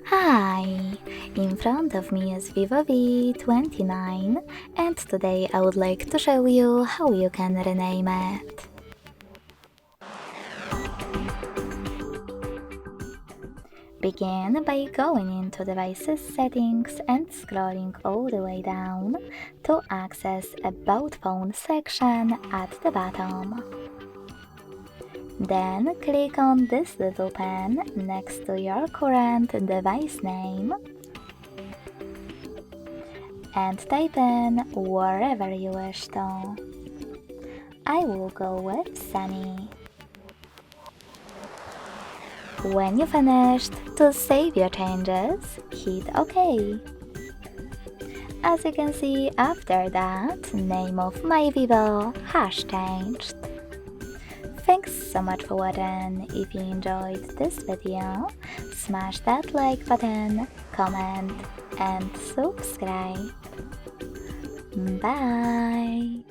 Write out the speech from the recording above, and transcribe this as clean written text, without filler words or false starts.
Hi! In front of me is VIVO V29 and today I would like to show you how you can rename it. Begin by going into Devices Settings and scrolling all the way down to access About Phone section at the bottom. Then click on this little pen next to your current device name and type in wherever you wish to. I will go with Sunny. When you finished, to save your changes, hit OK. As you can see, after that, name of my Vivo has changed. Thanks so much for watching. If you enjoyed this video, smash that like button, comment and subscribe. Bye!